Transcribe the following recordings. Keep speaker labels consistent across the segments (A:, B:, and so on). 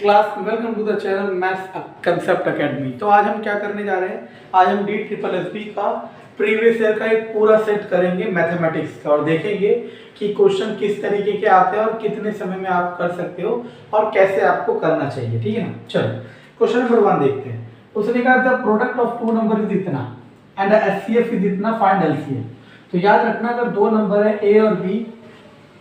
A: Class welcome to the channel maths concept academy. तो आज हम क्या करने जा रहे हैं, आज हम DSSB का प्रीवियस ईयर का एक पूरा सेट करेंगे मैथमेटिक्स का और देखेंगे कि क्वेश्चन किस तरीके के आते हैं और कितने समय में आप कर सकते हो और कैसे आपको करना चाहिए। ठीक है ना। चलो क्वेश्चन नंबर 1 देखते हैं। उसने कहा the product of two number is इतना एंड HCF इज इतना, फाइंड LCM। तो याद रखना अगर दो नंबर है A और B,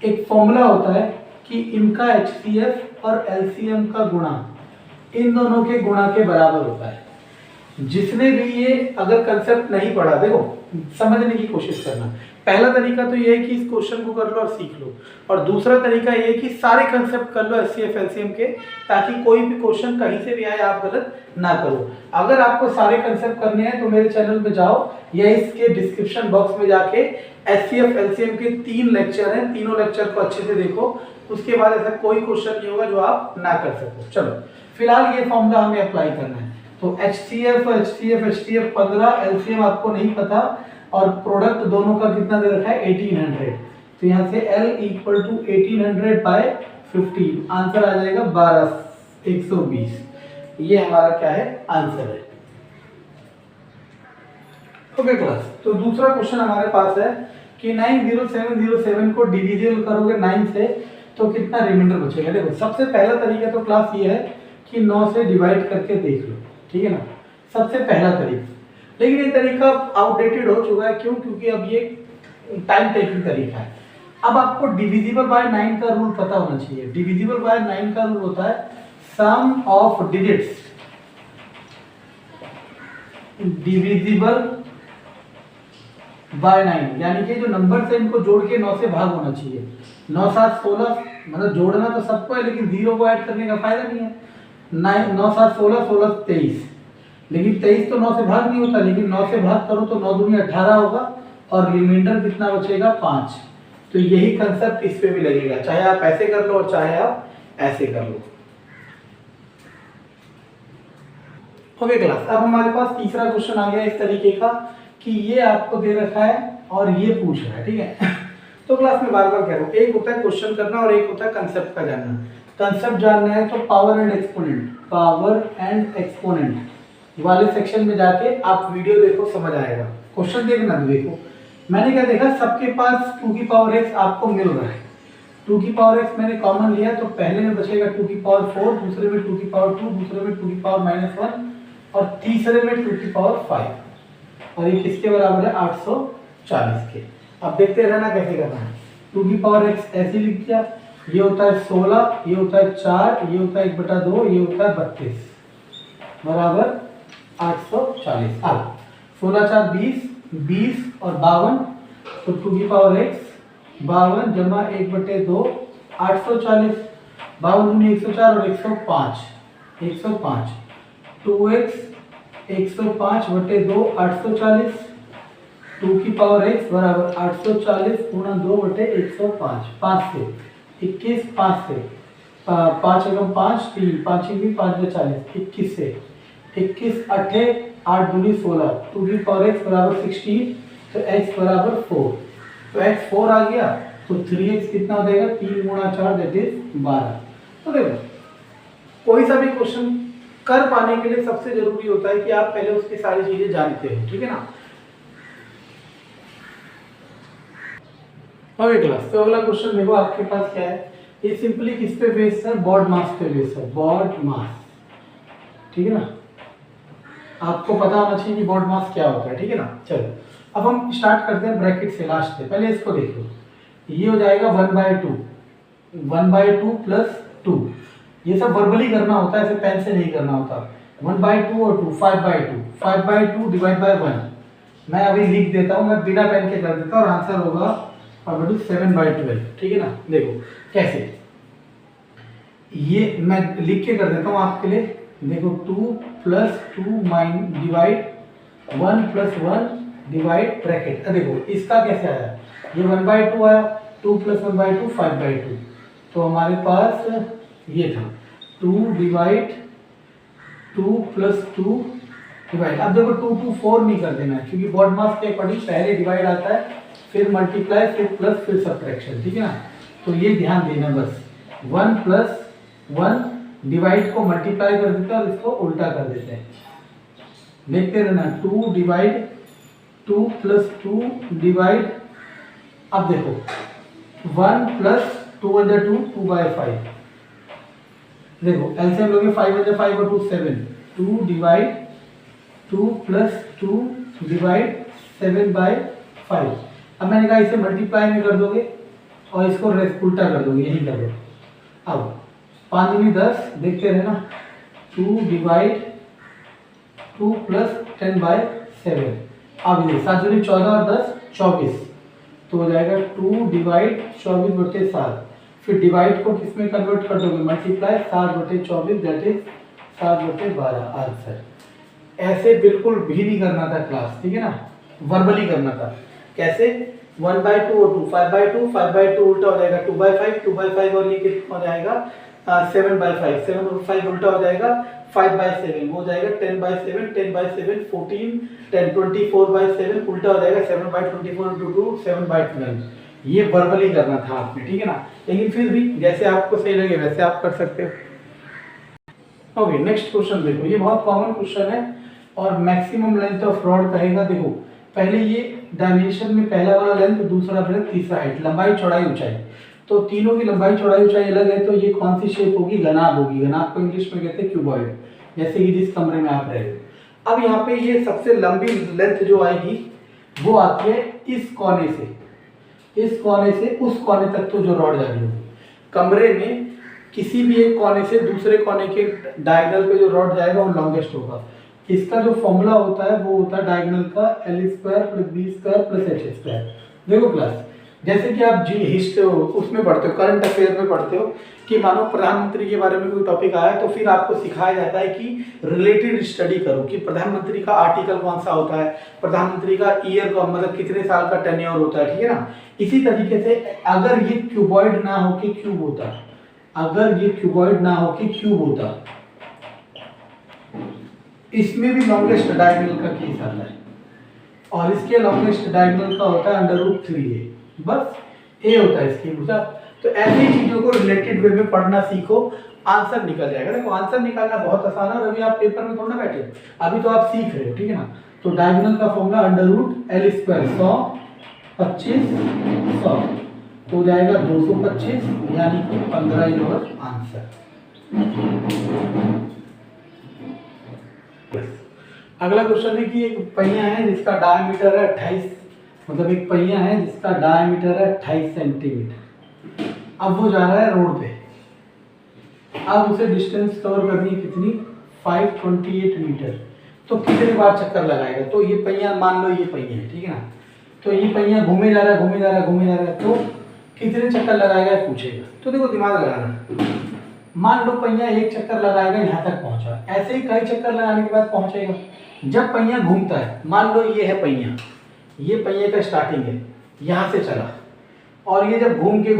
A: एक फॉर्मूला होता है कि इनका HCF और LCM का गुणा इन दोनों के गुणा के बराबर होता है। जिसने भी ये अगर कंसेप्ट नहीं पढ़ा, देखो समझने की कोशिश करना। पहला तरीका तो ये है कि इस क्वेश्चन को कर लो और सीख लो, और दूसरा तरीका ये है कि सारे कंसेप्ट कर लो HCF LCM के, ताकि कोई भी क्वेश्चन कहीं से भी आए आप गलत ना करो। अगर आपको सारे कंसेप्ट करने हैं तो मेरे चैनल पे जाओ या इसके डिस्क्रिप्शन बॉक्स में जाके HCF LCM के 3 लेक्चर हैं, तीनों लेक्चर को अच्छे से देखो। उसके बाद ऐसा कोई क्वेश्चन नहीं होगा जो आप ना कर सको। चलो फिलहाल ये फॉर्मूला हमें अप्लाई करना है। तो HCF 15, LCM आपको नहीं पता, और प्रोडक्ट दोनों का कितना दे रखा है 1800। तो यहाँ से L equal to 1800 by 15, answer आ जाएगा 12120। ये हमारा क्या है, आंसर है। ओके क्लास, तो दूसरा क्वेश्चन हमारे पास है कि 90707 को डिविजिबल करोगे 9 से तो कितना रिमाइंडर बचेगा। देखो सबसे पहला तरीका तो क्लास ये है कि 9 से डिवाइड करके देख लो, ठीक है ना, सबसे पहला तरीका। लेकिन ये तरीका आउटडेटेड हो चुका है। क्यों? क्योंकि अब ये टाइम टेकिंग तरीका है। अब आपको डिविजिबल बाय 9 का रूल पता होना चाहिए। डिविजिबल बाय 9 का रूल होता है सम ऑफ डिजिट्स डिविजिबल बाय 9, यानी कि जो नंबर से इनको जोड़ के 9 से भाग होना चाहिए। 9 7 16, मतलब जोड़ना तो सबको है लेकिन 0 को ऐड करने का फायदा नहीं है। 9 7 16, 16 23, लेकिन 23 तो 9 से भाग नहीं होता, लेकिन 9 से भाग करो तो 9 दूनी 18 होगा और रिमाइंडर कितना बचेगा 5। तो यही कंसेप्ट इस पे भी लगेगा, चाहे आप ऐसे कर लो और चाहे आप ऐसे कर लो। ओके क्लास, अब हमारे पास तीसरा क्वेश्चन आ गया इस तरीके का कि ये आपको दे रखा है और ये पूछ रहा है, ठीक है। तो क्लास में बार बार कह रहा हूँ, एक होता है क्वेश्चन करना और एक होता है कंसेप्ट का जानना। कंसेप्ट जानना है तो पावर एंड एक्सपोनेंट वाले सेक्शन में जाके आप वीडियो देखो, समझ आएगा। क्वेश्चन देखना देखो, मैंने क्या देखा, सबके पास 2 की पावर x आपको मिल रहा है। 2 की पावर x मैंने कॉमन लिया तो पहले में बचेगा 2 की पावर 4, दूसरे में 2 की पावर 2, दूसरे में 2 की पावर -1 और तीसरे में 2 की पावर 5, और ये किसके बराबर है 840 के। अब देखते रहना कैसे करना है। 2 की पावर x ऐसे लिख दिया, ये होता है 16, ये होता है 4, ये होता है 1/2, ये होता है 32 बराबर 840। अब 16 4 20, 20 और 52, तो 2 की पावर x 52 जमा 1/2 840, 52 दूनी 104 और 105 2x 105/2 840, 2 की पावर x बराबर 840 गुणा 2/105, 5 से 21, 5 से 5 एकम 5 3, 5 एकम 5 40, 21 से 21 8 8 दूनी 16, 2 की पावर x बराबर 16, तो x बराबर 4, तो x 4 आ गया, तो 3x कितना हो जाएगा 3 गुणा 4 दैट इज 12। तो देखो कोई सा भी क्वेश्चन कर पाने के लिए सबसे जरूरी होता है कि आप पहले उसकी सारी चीजें जानते हो, ठीक है ना। ओके क्लास, तो अगला क्वेश्चन देखो आपके पास क्या है। ये सिंपली किस पे बेस्ड है, बॉड मास पे बेस्ड है, बॉड मास, ठीक है ना। आपको पता होना चाहिए कि बॉड मास क्या होता है, ठीक है ना। चलो अब हम स्टार्ट करते हैं ब्रैकेट से, लास्ट से। पहले इसको देख लो, ये हो जाएगा 1/2 प्लस 2। ये सब वर्बली करना होता है, ऐसे पेन से नहीं करना होता। 1/2 और 2 5/2 डिवाइड बाय 1। मैं अभी लिख देता हूँ, मैं बिना पेन के कर देता हूँ और आंसर होगा 7/12, ठीक है ना। देखो कैसे, ये मैं लिख के कर देता हूँ आपके लिए। देखो 2 + 2 डिवाइड 1 + 1 डिवाइड ब्रैकेट। देखो इसका कैसे आया, ये 1/2 आया, 2 + 1/2 5/2, तो हमारे पास ये था 2 डिवाइड 2 + 2 डिवाइड। अब देखो 2 2 4 नहीं कर देना है, क्योंकि बॉड मास के अकॉर्डिंग पहले डिवाइड आता है, फिर मल्टीप्लाई, फिर प्लस, फिर सब्ट्रैक्शन, ठीक है ना। तो ये ध्यान देना बस, 1 + 1 डिवाइड को मल्टीप्लाई कर देते हैं और इसको उल्टा कर देते हैं। देखते रहना, 2 डिवाइड 2 प्लस 2 डिवाइड, अब देखो 1 प्लस 2 अंदर 2, 2/5। देखो एलसीएम लोगे 5 अंदर 5 और 2 7, 2 डिवाइड 2 प्लस 2 डिवाइड 7/5। अब मैंने कहा इसे मल्टीप्लाई में कर दोगे और इसको उल्टा कर दोगे, यही कर दो। अब 5 दूनी 10, देखते रहना, 2 डिवाइड 2 प्लस 10/7। अब ये 7 दूनी 14 और 10 24, तो हो जाएगा 2 डिवाइड 24/7। फिर डिवाइड को किस में कन्वर्ट कर दोगे, मल्टीप्लाई, 7/24 दैट इज 7/12 आंसर। ऐसे बिल्कुल भी नहीं करना था क्लास, ठीक है ना, वर्बली करना था। कैसे, 1/2 और 2, 5/2, 5/2 उल्टा हो जाएगा 2/5, 2/5 और ये कितना हो जाएगा 7/5, 7 और 5 उल्टा हो जाएगा 5/7, वो हो जाएगा 10/7, 10/7 14, 10 24/7 उल्टा हो जाएगा 7/24 × 2 7/12। ये वर्बली करना था आपने, ठीक है ना, लेकिन फिर भी जैसे आपको सही लगे वैसे आप कर सकते हो। ओके, नेक्स्ट क्वेश्चन देखो, ये बहुत कॉमन क्वेश्चन है और मैक्सिमम लेंथ ऑफ रॉड कहेगा। देखो पहले ये डायमेंशन में पहला वाला लेंथ, दूसरा लेंथ, तीसरा हाइट, लंबाई चौड़ाई ऊंचाई, तो तीनों की लंबाई चौड़ाई ऊंचाई अलग है, तो ये कौन सी शेप होगी, घनाभ होगी। घनाभ को इंग्लिश में कहते हैं क्यूबॉइड, जैसे कि जिस कमरे में आप रहे हो। अब यहाँ पे ये सबसे लंबी लेंथ जो आएगी वो आती है इस कोने से उस कोने तक, तो जो रॉड जा रही होगी कमरे में किसी भी एक कोने से दूसरे कोने के डायगोनल पे जो रॉड जाएगा वो लॉन्गेस्ट होगा। इसका जो फॉर्मूला होता है वो होता है डायगोनल का L² + B² + H²। देखो क्लास, जैसे कि आप जी हिस्ट्री उसमें पढ़ते हो, करंट अफेयर में पढ़ते हो कि मानो प्रधानमंत्री के बारे में कोई टॉपिक आया तो फिर आपको सिखाया जाता है कि रिलेटेड स्टडी करो कि प्रधानमंत्री का आर्टिकल कौन सा होता है, प्रधानमंत्री का ईयर का मतलब कितने साल का टेन्योर होता है, ठीक है ना। इसी तरीके से अगर ये क्यूबॉइड ना हो के क्यूब होता, अगर ये क्यूबॉइड ना हो के क्यूब होता, इसमें भी लॉन्गेस्ट डायगोनल का केस आता है और इसके लॉन्गेस्ट डायगोनल का होता है √3a, बस a होता है इसकी, बुझा। तो ऐसी चीजों को रिलेटेड वे में पढ़ना सीखो, आंसर निकल जाएगा। देखो आंसर निकालना बहुत आसान है और अभी आप पेपर में थोड़ा बैठे, अभी तो आप सीख रहे हो, ठीक है ना। तो डायगोनल का फॉर्मूला √L² 100 25 100 तो हो जाएगा 225, यानी कि 15 योर आंसर। अगला क्वेश्चन है कि एक पहिया है जिसका डायमीटर है 28, मतलब एक पहिया है जिसका डायमीटर है 28 सेंटीमीटर। अब वो जा रहा है रोड पे, अब उसे डिस्टेंस कवर करनी है कितनी, 528 मीटर। तो कितने बार चक्कर लगाएगा, तो ये पहिया मान लो ये पहिया है, ठीक है ना, तो ये पहिया घूमे जा रहा है, तो कितने चक्कर लगाएगा पूछेगा। तो देखो दिमाग लगाना, मान लो पहिया एक चक्कर लगाएगा यहाँ तक पहुंचा, ऐसे ही कई चक्कर लगाने के बाद पहुंचेगा। जब पहिया घूमता है, मान लो ये है पहिया, ये पहिए का स्टार्टिंग है, यहाँ से चला और ये जब घूम के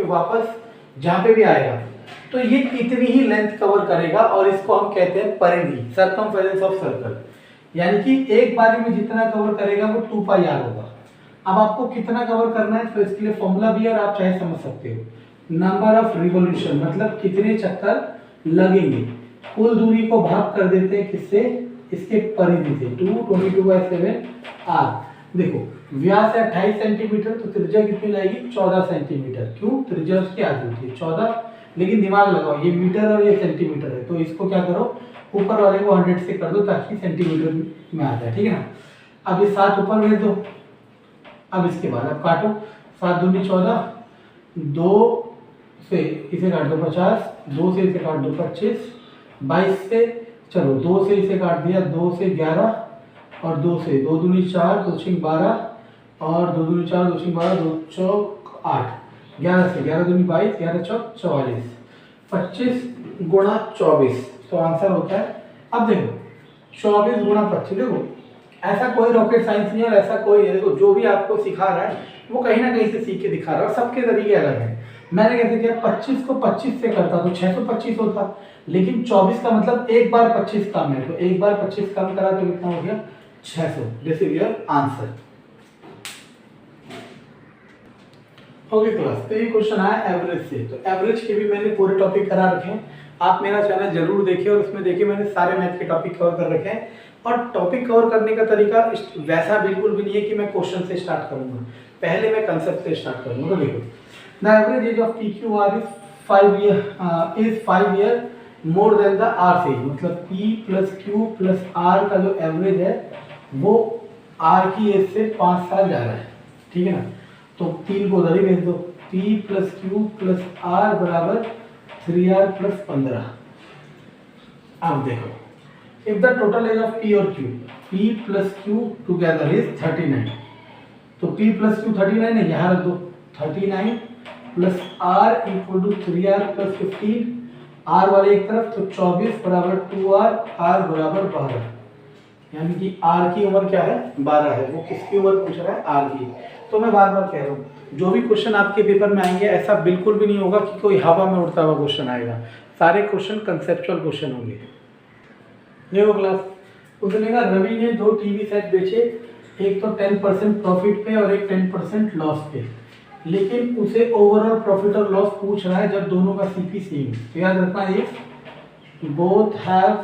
A: वापस जहाँ पे भी आएगा तो ये इतनी ही लेंथ कवर करेगा और इसको हम कहते हैं परिधि, सर्कमफेरेंस ऑफ सर्कल, यानी कि एक बारी में जितना कवर करेगा वो 2πr होगा। अब आपको कितना कवर करना है तो इसके लिए फॉर्मूला भी है और आप चाहे समझ सकते हो, नंबर ऑफ रिवोल्यूशन, मतलब कितने चक्कर लगेंगे, कुल दूरी को भाग कर देते हैं किससे, इसके परिधि से, 222/7 r। देखो व्यास है 28 सेंटीमीटर, तो त्रिज्या कितनी जाएगी 14 सेंटीमीटर, क्यों, त्रिज्या उसकी आधी होती है 14, लेकिन दिमाग लगाओ ये मीटर और ये सेंटीमीटर है, तो इसको क्या करो ऊपर वाले को 100 से कर दो ताकि सेंटीमीटर में आ जाए, ठीक है ना। अब ये 7 ऊपर भेज दो, अब इसके बाद अब काटो, 7 दूनी 14, 2 से इसे काट दो 50, 2 से इसे काट दो 25, 22 से, चलो 2 से इसे काट दिया, 2 से 11 और 2 से 2 दूनी 4, 2 छिंग 12 और 2 दूनी 4, 2 छिंग 12, 2 चौक 8, 11 से 11 दूनी 22, 11 चौक 44, 25 गुणा 24, तो आंसर होता है, अब देखो 24 गुणा 25, देखो ऐसा कोई रॉकेट साइंस नहीं है और ऐसा कोई, देखो जो भी आपको सिखा रहा है वो कहीं ना कहीं से सीख के दिखा रहा है और सबके तरीके अलग हैं। मैंने कैसे किया, 25 को 25 से करता तो 625 होता, लेकिन 24 का मतलब एक बार 25 कम है, तो एक बार 25 कम करा तो कितना हो गया 600। This is your answer. Okay class, तो ये क्वेश्चन आया एवरेज से। तो एवरेज के भी मैंने पूरे टॉपिक करा रखे हैं, आप मेरा चैनल जरूर देखिए और उसमें देखिए मैंने सारे मैथ के टॉपिक कवर कर रखे हैं। और टॉपिक कवर करने का तरीका वैसा बिल्कुल भी नहीं है कि मैं क्वेश्चन से स्टार्ट करूंगा, पहले मैं कंसेप्ट से स्टार्ट करूंगा। तो देखो, the average age of P Q R is 5 year more than the R से, मतलब P plus Q plus R का जो एवरेज है वो R की एज से 5 साल ज़्यादा है, ठीक है ना। तो 3 को उधर ही भेज दो, P plus Q plus R बराबर 3R प्लस 15। अब देखो, if the total age of P और Q, P plus Q together is 39, तो P प्लस Q 39 है, यहाँ रख दो 39 plus R equal to 3R plus 15, R वाले एक तरफ, तो 24 बराबर 2R, R बराबर 12, यानी कि R की उम्र क्या है 12 है। वो किसकी उम्र पूछ रहा है, R की। तो मैं बार बार कह रहा हूँ, जो भी क्वेश्चन आपके पेपर में आएंगे ऐसा बिल्कुल भी नहीं होगा कि कोई हवा में उड़ता हुआ क्वेश्चन आएगा, सारे क्वेश्चन कंसेप्चुअल क्वेश्चन होंगे। देखो क्लास, उसने कहा रवि ने 2 टीवी सेट बेचे, एक तो 10% प्रॉफिट पे और एक 10% लॉस पे, लेकिन उसे ओवरऑल प्रॉफिट और लॉस पूछ रहा है जब दोनों का सीपी सेम। तो याद रखना, if both have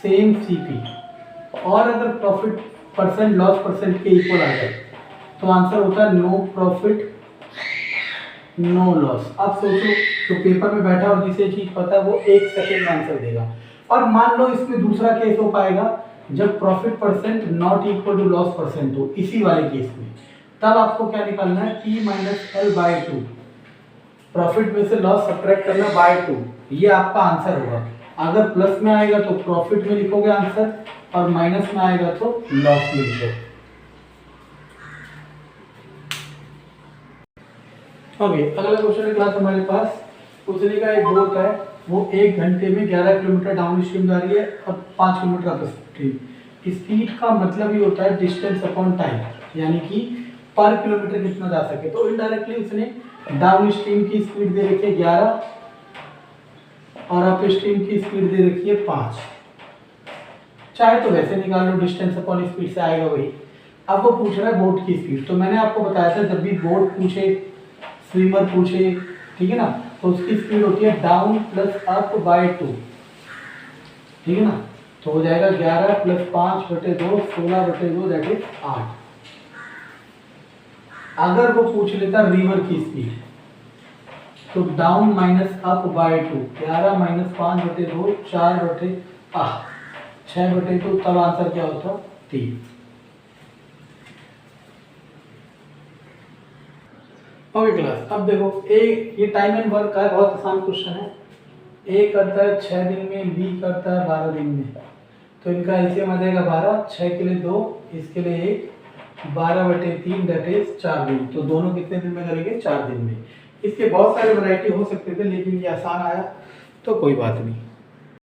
A: same CP, और अगर प्रॉफिट परसेंट लॉस परसेंट के इक्वल आ जाए तो आंसर होता है नो प्रॉफिट नो लॉस। अब सोचो, तो पेपर में बैठा और जिसे चीज पता है वो 1 सेकेंड में आंसर देगा। और मान लो इसमें दूसरा केस हो पाएगा जब profit percent not equal to loss percent हो, इसी वाले केस में, तब आपको क्या निकालना है, P minus L by 2, profit में से लॉस सब्ट्रैक्ट करना बाय 2, ये आपका आंसर होगा। अगर प्लस में आएगा तो प्रॉफिट में लिखोगे आंसर, और माइनस में आएगा तो लॉस में लिखोगे। ओके, अगला क्वेश्चन है क्लास हमारे पास। उसने का एक बोट है, वो 1 घंटे में 11 किलोमीटर डाउन स्ट्रीम जा रही है और 5 किलोमीटर अप स्ट्रीम। स्पीड का मतलब ही होता है डिस्टेंस अपॉन टाइम, यानी कि पर किलोमीटर कितना जा सके। तो इनडायरेक्टली उसने डाउन स्ट्रीम की स्पीड दे रखी है 11 और अप स्ट्रीम की स्पीड दे रखी है 5। चाहे तो वैसे निकाल लो, डिस्टेंस अपॉन स्पीड से आएगा वही। अब वो पूछ रहा है बोट की स्पीड। तो मैंने आपको बताया था, जब भी बोट पूछे, स्विमर पूछे, ठीक है ना, तो उसकी स्पीड होती है डाउन प्लस अप बाय 2, ठीक है ना। तो हो जाएगा 11 प्लस 5/2, 16/2, दैट इज 8। अगर वो पूछ लेता रिवर की स्पीड, तो down minus up by 2, 11 minus 5/2, 4/8, 6/2, तब आंसर क्या होता, 3। ओके क्लास, अब देखो, ये टाइम एंड वर्क का बहुत आसान क्वेश्चन है। ए करता है 6 दिन में, बी करता है 12 दिन में, तो इनका एलसीएम आ जाएगा 12, 6 के लिए 2, इसके लिए 1, 12/3, दैट इज 4 दिन। तो दोनों कितने दिन में करेंगे, 4 दिन में। इसके बहुत सारे वैरायटी हो सकते थे, लेकिन ये आसान आया तो कोई बात नहीं।